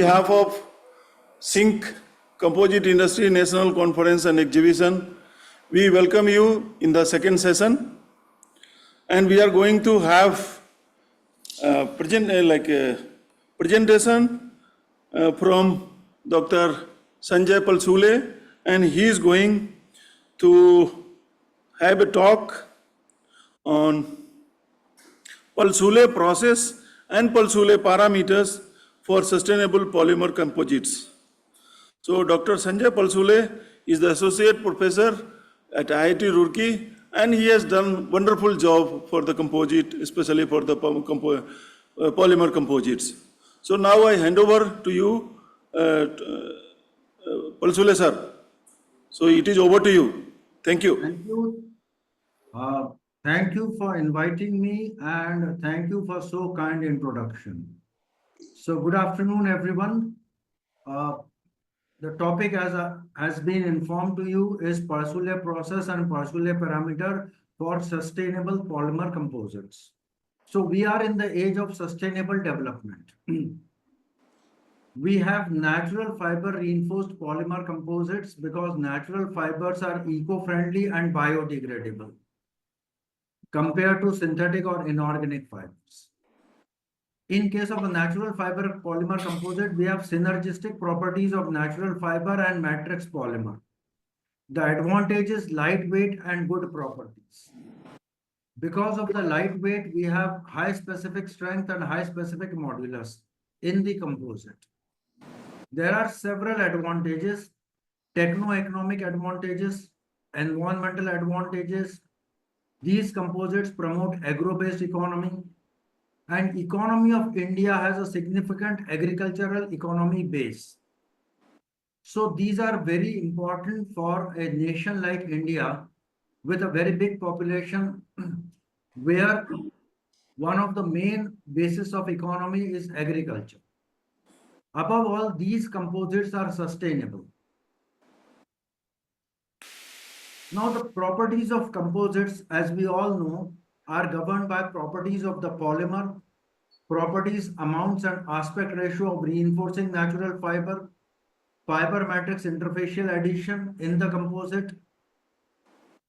behalf of Cince Composite Industry National Conference and Exhibition, we welcome you in the second session, and we are going to have a presentation from Dr. Sanjay Pulsule, and he is going to have a talk on Palsule process and Palsule parameters for sustainable polymer composites. So Dr. Sanjay Pulsule is the Associate Professor at IIT Roorkee, and he has done wonderful job for the composite, especially for the polymer composites. So now I hand over to you, Pulsule sir. So it is over to you. Thank you. Thank you. Thank you for inviting me, and thank you for so kind introduction. So good afternoon, everyone. The topic, as has been informed to you, is Pusule process and Pusule parameter for sustainable polymer composites. So we are in the age of sustainable development. We have natural fiber reinforced polymer composites because natural fibers are eco-friendly and biodegradable compared to synthetic or inorganic fibers. In case of a natural fiber polymer composite, we have synergistic properties of natural fiber and matrix polymer. The advantage is lightweight and good properties. Because of the lightweight, we have high specific strength and high specific modulus in the composite. There are several advantages: techno-economic advantages, environmental advantages. These composites promote agro-based economy, and economy of India has a significant agricultural economy base. So these are very important for a nation like India with a very big population where one of the main basis of economy is agriculture. Above all, these composites are sustainable. Now, the properties of composites, as we all know, are governed by properties of the polymer, properties, amounts, and aspect ratio of reinforcing natural fiber, fiber matrix interfacial addition in the composite.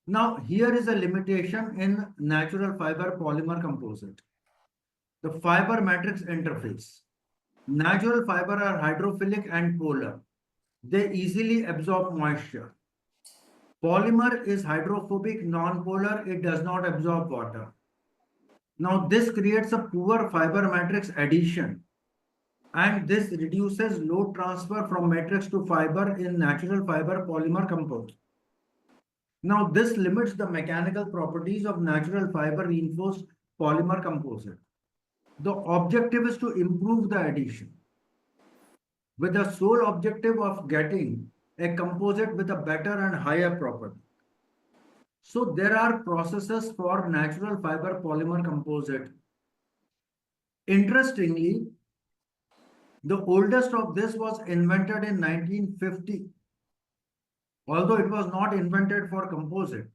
Now, here is a limitation in natural fiber polymer composite: the fiber matrix interface. Natural fiber are hydrophilic and polar. They easily absorb moisture. Polymer is hydrophobic, non-polar. It does not absorb water. Now, this creates a poor fiber matrix addition, and this reduces load transfer from matrix to fiber in natural fiber polymer composite. Now, this limits the mechanical properties of natural fiber reinforced polymer composite. The objective is to improve the addition with the sole objective of getting a composite with a better and higher property. So there are processes for natural fiber polymer composite. Interestingly, the oldest of this was invented in 1950. Although it was not invented for composite,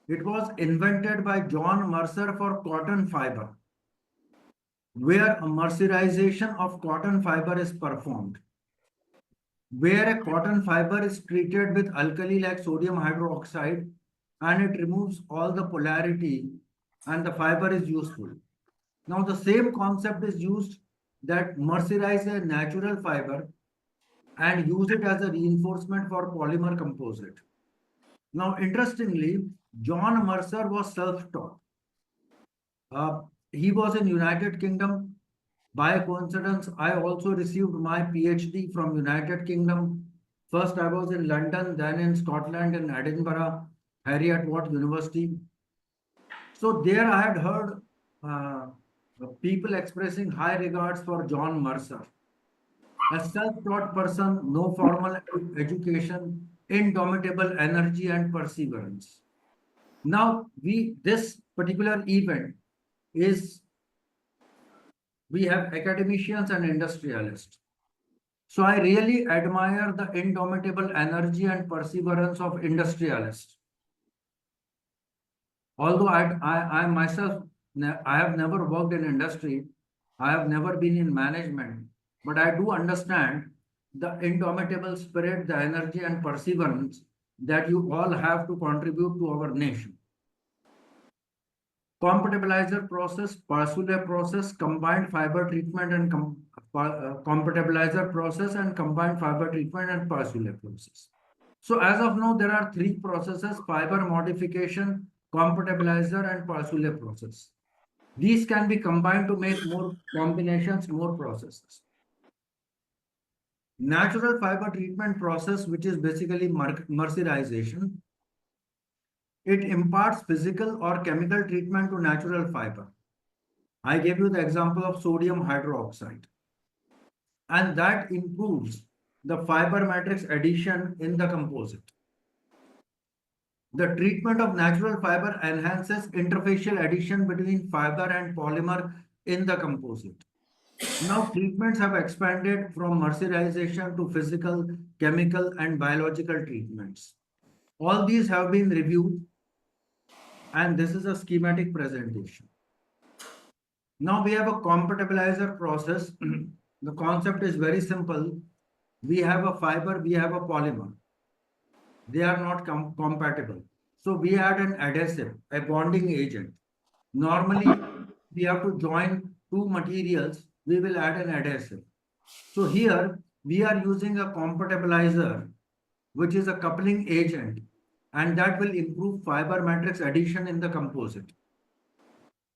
it was invented by John Mercer for cotton fiber, where a mercerization of cotton fiber is performed, where a cotton fiber is treated with alkali like sodium hydroxide, and it removes all the polarity and the fiber is useful. Now the same concept is used, that mercerize a natural fiber and use it as a reinforcement for polymer composite. Now interestingly, John Mercer was self-taught. He was in United Kingdom. By coincidence, I also received my PhD from United Kingdom. First, I was in London, then in Scotland, in Edinburgh, Heriot-Watt University. So there I had heard people expressing high regards for John Mercer. A self-taught person, no formal education, indomitable energy and perseverance. Now, this particular event is, we have academicians and industrialists. So I really admire the indomitable energy and perseverance of industrialists. Although I myself, I have never worked in industry, I have never been in management, but I do understand the indomitable spirit, the energy and perseverance that you all have to contribute to our nation. Compatibilizer process, Pusule process, combined fiber treatment and compatibilizer process and combined fiber treatment and Pusule process. So as of now, there are three processes: fiber modification, compatibilizer and Pusule process. These can be combined to make more combinations, more processes. Natural fiber treatment process, which is basically mercerization, it imparts physical or chemical treatment to natural fiber. I gave you the example of sodium hydroxide, and that improves the fiber matrix addition in the composite. The treatment of natural fiber enhances interfacial addition between fiber and polymer in the composite. Now, treatments have expanded from mercerization to physical, chemical, and biological treatments. All these have been reviewed, and this is a schematic presentation. Now we have a compatibilizer process. The concept is very simple. We have a fiber, we have a polymer. They are not compatible. So we add an adhesive, a bonding agent. Normally, we have to join two materials, we will add an adhesive. So here we are using a compatibilizer, which is a coupling agent, and that will improve fiber matrix addition in the composite.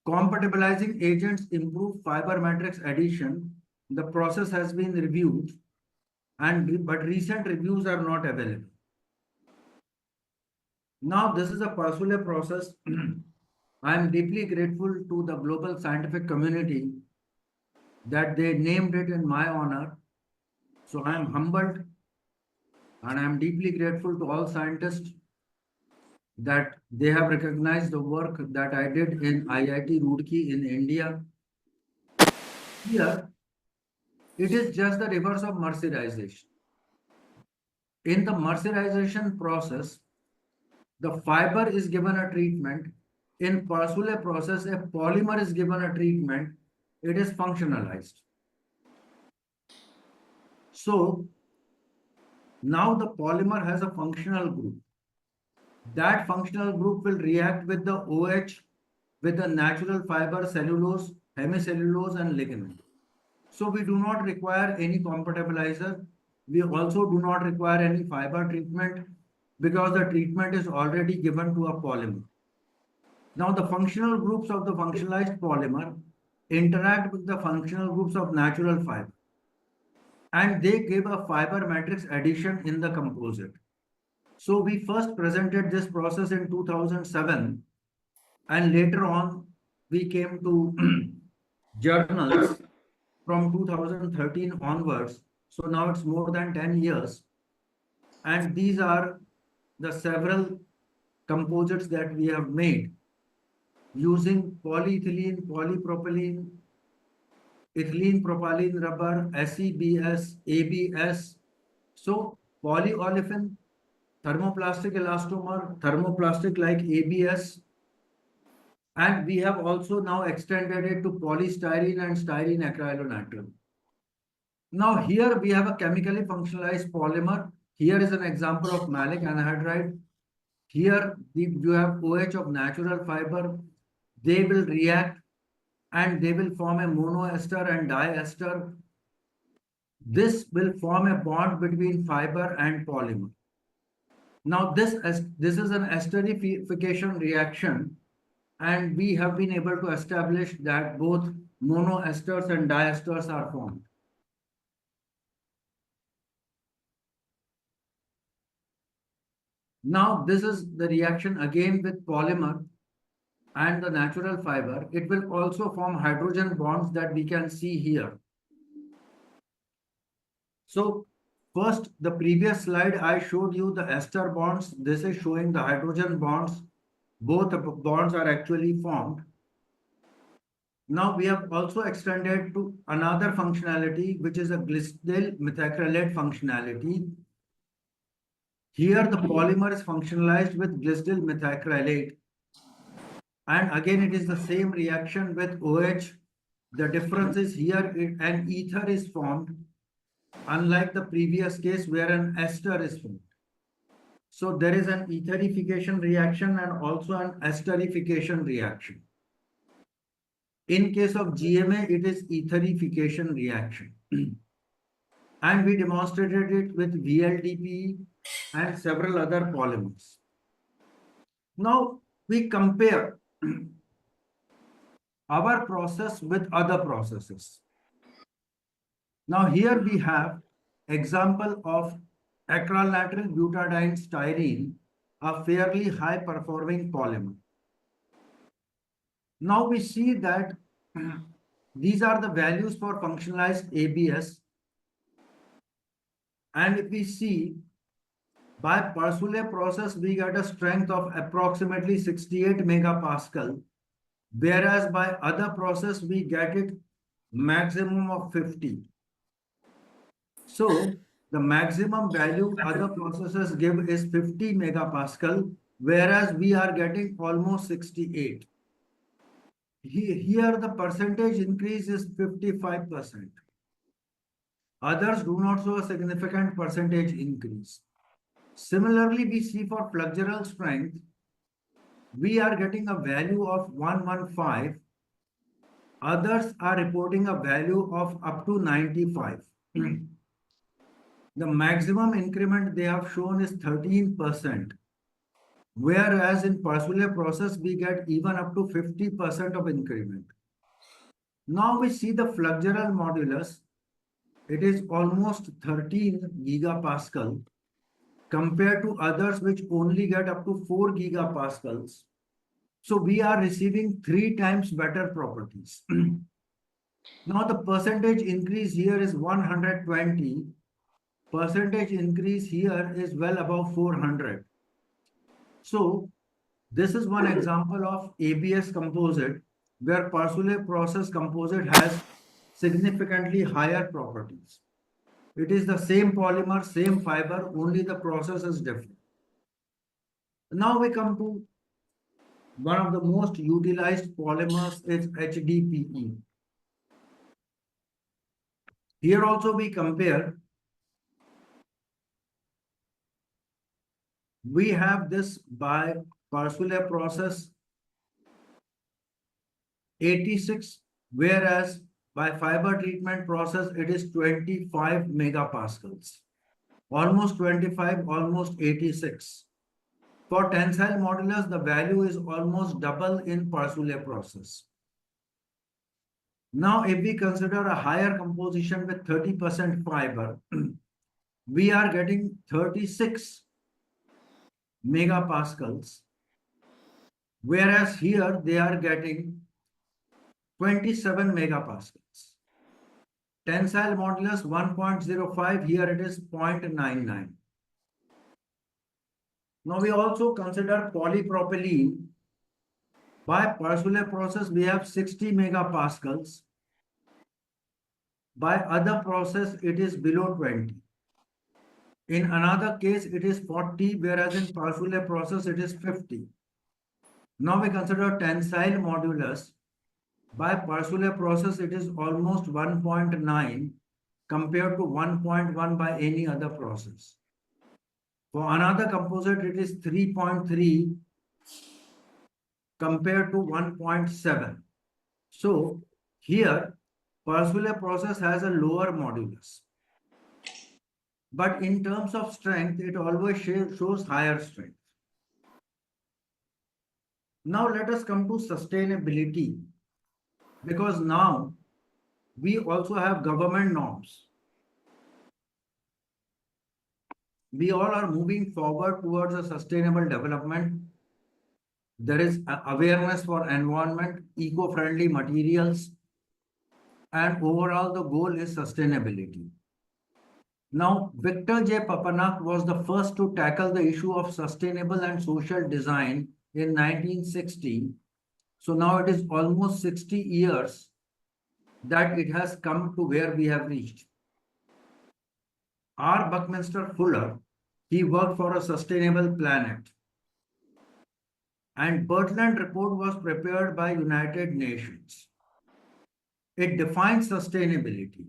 Compatibilizing agents improve fiber matrix addition. The process has been reviewed, but recent reviews are not available. Now, this is a Pusule process. I am deeply grateful to the global scientific community that they named it in my honor. So I am humbled and I am deeply grateful to all scientists that they have recognized the work that I did in IIT Roorkee in India. Here, it is just the reverse of mercerization. In the mercerization process, the fiber is given a treatment. In Pusule process, a polymer is given a treatment. It is functionalized. So now the polymer has a functional group. That functional group will react with the OH, with the natural fiber cellulose, hemicellulose, and lignin. So we do not require any compatibilizer. We also do not require any fiber treatment because the treatment is already given to a polymer. Now the functional groups of the functionalized polymer interact with the functional groups of natural fiber, and they give a fiber matrix addition in the composite. So we first presented this process in 2007, and later on we came to journals from 2013 onwards. So now it's more than 10 years. And these are the several composites that we have made using polyethylene, polypropylene, ethylene propylene rubber, SEBS, ABS. So polyolefin, thermoplastic elastomer, thermoplastic like ABS. And we have also now extended it to polystyrene and styrene acrylonitrile. Now here we have a chemically functionalized polymer. Here is an example of malic anhydride. Here you have OH of natural fiber. They will react and they will form a monoester and diester. This will form a bond between fiber and polymer. Now this is an esterification reaction, and we have been able to establish that both monoesters and diesters are formed. Now this is the reaction again with polymer and the natural fiber. It will also form hydrogen bonds that we can see here. So first, the previous slide, I showed you the ester bonds. This is showing the hydrogen bonds. Both the bonds are actually formed. Now we have also extended to another functionality, which is a glycidyl methacrylate functionality. Here the polymer is functionalized with glycidyl methacrylate. And again, it is the same reaction with OH. The difference is here an ether is formed unlike the previous case where an ester is formed. So there is an etherification reaction and also an esterification reaction. In case of GMA, it is etherification reaction. And we demonstrated it with VLDPE and several other polymers. Now we compare our process with other processes. Now here we have example of acrylonitrile butadiene styrene, a fairly high performing polymer. Now we see that these are the values for functionalized ABS. And if we see by Pusule process, we get a strength of approximately 68 megapascal, whereas by other process, we get it maximum of 50. So the maximum value other processes give is 50 megapascal, whereas we are getting almost 68. Here the percentage increase is 55%. Others do not show a significant percentage increase. Similarly, we see for flexural strength, we are getting a value of 115. Others are reporting a value of up to 95. The maximum increment they have shown is 13%. Whereas in Pusule process, we get even up to 50% of increment. Now we see the flexural modulus. It is almost 13 gigapascal compared to others which only get up to 4 gigapascals. So we are receiving 3 times better properties. Now the percentage increase here is 120. Percentage increase here is well above 400. So this is one example of ABS composite where Pusule process composite has significantly higher properties. It is the same polymer, same fiber, only the process is different. Now we come to one of the most utilized polymers is HDPE. Here also we compare. We have this by Pusule process 86, whereas by fiber treatment process it is 25 megapascals. Almost 25, almost 86. For tensile modulus, the value is almost double in Pusule process. Now, if we consider a higher composition with 30% fiber, we are getting 36 megapascals, whereas here they are getting 27 megapascals. Tensile modulus 1.05, here it is 0.99. Now we also consider polypropylene. By Pusule process, we have 60 megapascals. By other process, it is below 20. In another case, it is 40, whereas in Pusule process, it is 50. Now we consider tensile modulus. By Pusule process, it is almost 1.9 compared to 1.1 by any other process. For another composite, it is 3.3 compared to 1.7. So here, Pusule process has a lower modulus. But in terms of strength, it always shows higher strength. Now let us come to sustainability, because now we also have government norms. We all are moving forward towards a sustainable development. There is awareness for environment, eco-friendly materials, and overall the goal is sustainability. Now, Victor J. Papanak was the first to tackle the issue of sustainable and social design in 1960. So now it is almost 60 years that it has come to where we have reached. R. Buckminster Fuller, he worked for a sustainable planet. And Bertland report was prepared by United Nations. It defines sustainability.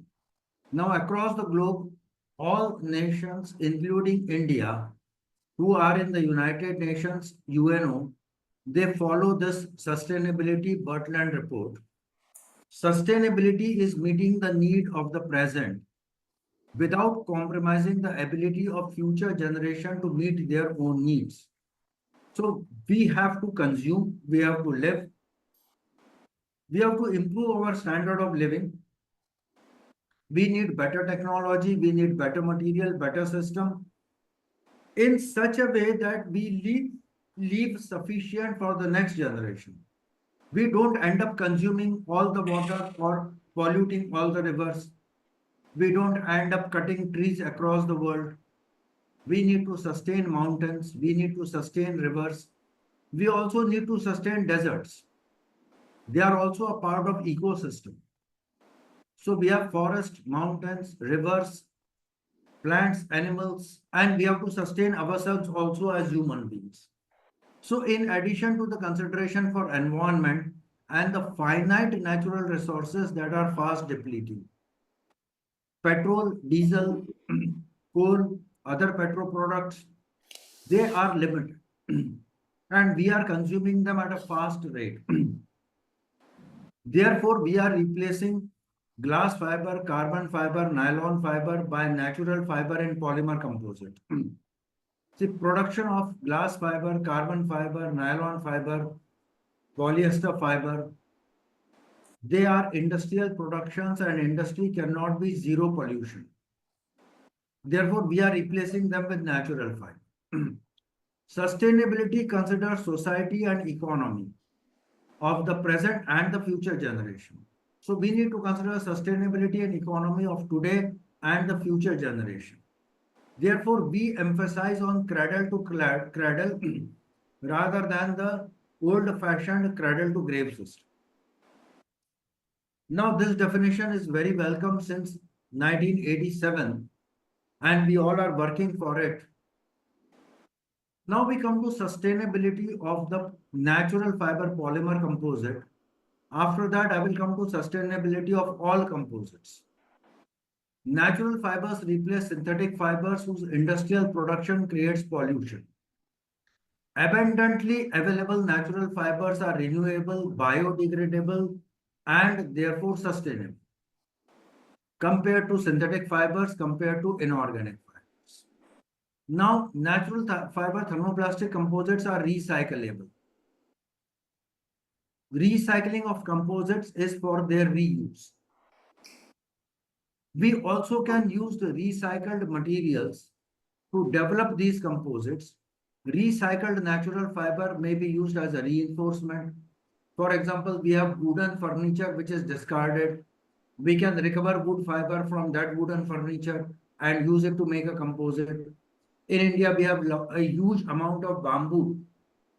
Now, across the globe, all nations, including India, who are in the United Nations UNO, they follow this Sustainability Bertland Report. Sustainability is meeting the need of the present without compromising the ability of future generation to meet their own needs. So we have to consume, we have to live, we have to improve our standard of living. We need better technology, we need better material, better system in such a way that we leave sufficient for the next generation. We don't end up consuming all the water or polluting all the rivers. We don't end up cutting trees across the world. We need to sustain mountains. We need to sustain rivers. We also need to sustain deserts. They are also a part of ecosystem. So we have forests, mountains, rivers, plants, animals, and we have to sustain ourselves also as human beings. So in addition to the consideration for environment and the finite natural resources that are fast depleting, petrol, diesel, coal, other petro products, they are limited. And we are consuming them at a fast rate. Therefore, we are replacing glass fiber, carbon fiber, nylon fiber by natural fiber and polymer composite. See, production of glass fiber, carbon fiber, nylon fiber, polyester fiber, they are industrial productions and industry cannot be zero pollution. Therefore, we are replacing them with natural fiber. Sustainability considers society and economy of the present and the future generation. So we need to consider sustainability and economy of today and the future generation. Therefore, we emphasize on cradle to cradle rather than the old-fashioned cradle to grave system. Now, this definition is very welcome since 1987, and we all are working for it. Now we come to sustainability of the natural fiber polymer composite. After that, I will come to sustainability of all composites. Natural fibers replace synthetic fibers whose industrial production creates pollution. Abundantly available natural fibers are renewable, biodegradable, and therefore sustainable compared to synthetic fibers, compared to inorganic fibers. Now, natural fiber thermoplastic composites are recyclable. Recycling of composites is for their reuse. We also can use the recycled materials to develop these composites. Recycled natural fiber may be used as a reinforcement. For example, we have wooden furniture which is discarded. We can recover wood fiber from that wooden furniture and use it to make a composite. In India, we have a huge amount of bamboo.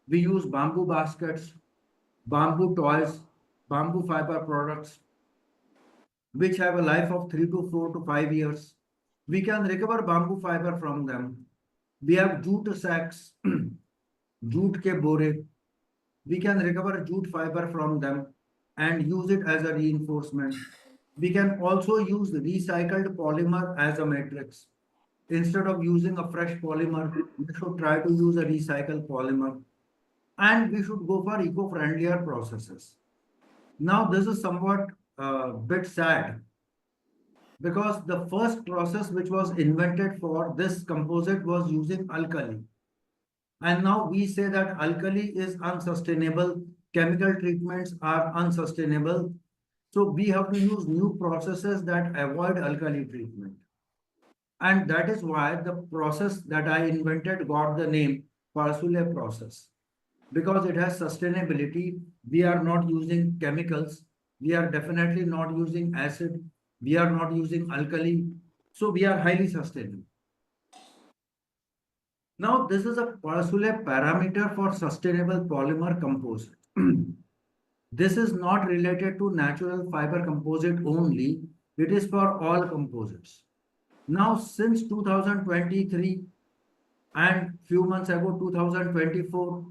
We use bamboo baskets, bamboo toys, bamboo fiber products, which have a life of 3 to 4 to 5 years. We can recover bamboo fiber from them. We have jute sacks, jute ke bore. We can recover jute fiber from them and use it as a reinforcement. We can also use the recycled polymer as a matrix. Instead of using a fresh polymer, we should try to use a recycled polymer. And we should go for eco-friendlier processes. Now, this is somewhat bit sad because the first process which was invented for this composite was using alkali. And now we say that alkali is unsustainable, chemical treatments are unsustainable. So we have to use new processes that avoid alkali treatment. And that is why the process that I invented got the name Palsule process. Because it has sustainability, we are not using chemicals, we are definitely not using acid, we are not using alkali, so we are highly sustainable. Now, this is a Pusule parameter for sustainable polymer composite. This is not related to natural fiber composite only, it is for all composites. Now, since 2023 and few months ago, 2024,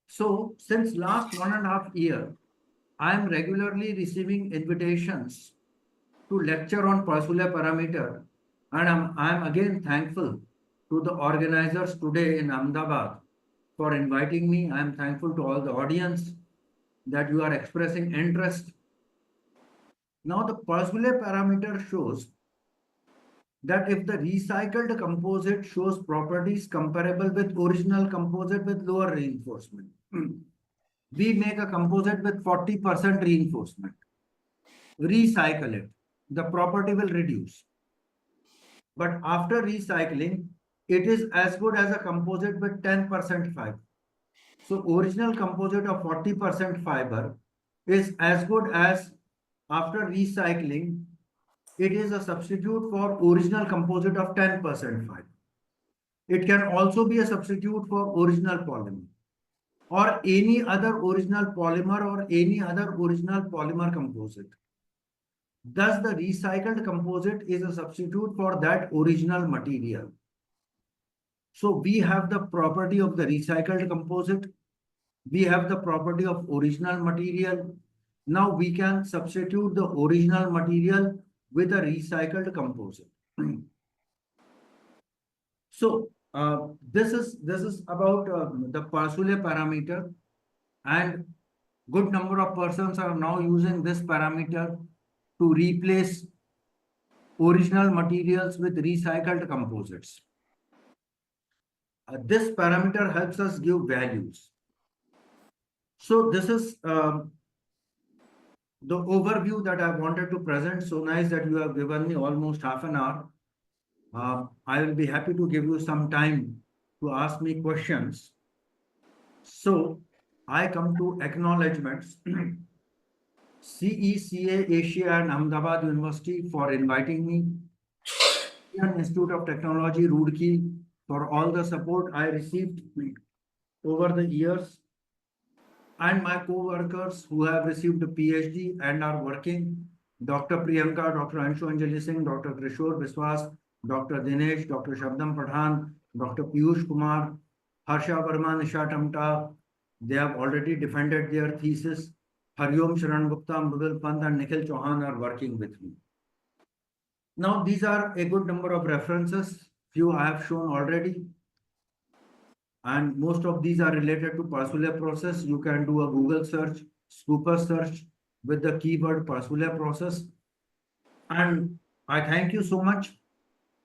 so since last 1.5 years, I am regularly receiving invitations to lecture on Pusule parameter, and I'm again thankful to the organizers today in Ahmedabad for inviting me. I'm thankful to all the audience that you are expressing interest. Now the Pusule parameter shows that if the recycled composite shows properties comparable with original composite with lower reinforcement, we make a composite with 40% reinforcement, recycle it, the property will reduce. But after recycling, it is as good as a composite with 10% fiber. So original composite of 40% fiber is as good as, after recycling, it is a substitute for original composite of 10% fiber. It can also be a substitute for original polymer or any other original polymer or any other original polymer composite. Thus, the recycled composite is a substitute for that original material. So we have the property of the recycled composite. We have the property of original material. Now we can substitute the original material with a recycled composite. So this is about the Pusule parameter, and good number of persons are now using this parameter to replace original materials with recycled composites. This parameter helps us give values. So this is the overview that I wanted to present. So nice that you have given me almost half an hour. I will be happy to give you some time to ask me questions. So I come to acknowledgements. CECA Asia and Ahmedabad University for inviting me. Indian Institute of Technology, Roorkee, for all the support I received over the years, and my co-workers who have received a PhD and are working, Dr. Priyanka, Dr. Anshu Anjali Singh, Dr. Krishore Biswas, Dr. Dinesh, Dr. Shabdam Pathan, Dr. Piyush Kumar, Harsha Verma, Nisha Tamta. They have already defended their thesis. Hariom Sharan Gupta, Mudal Pant, and Nikhil Chauhan are working with me. Now, these are a good number of references. Few I have shown already. And most of these are related to Pusule process. You can do a Google search, Scooper search with the keyword Pusule process. And I thank you so much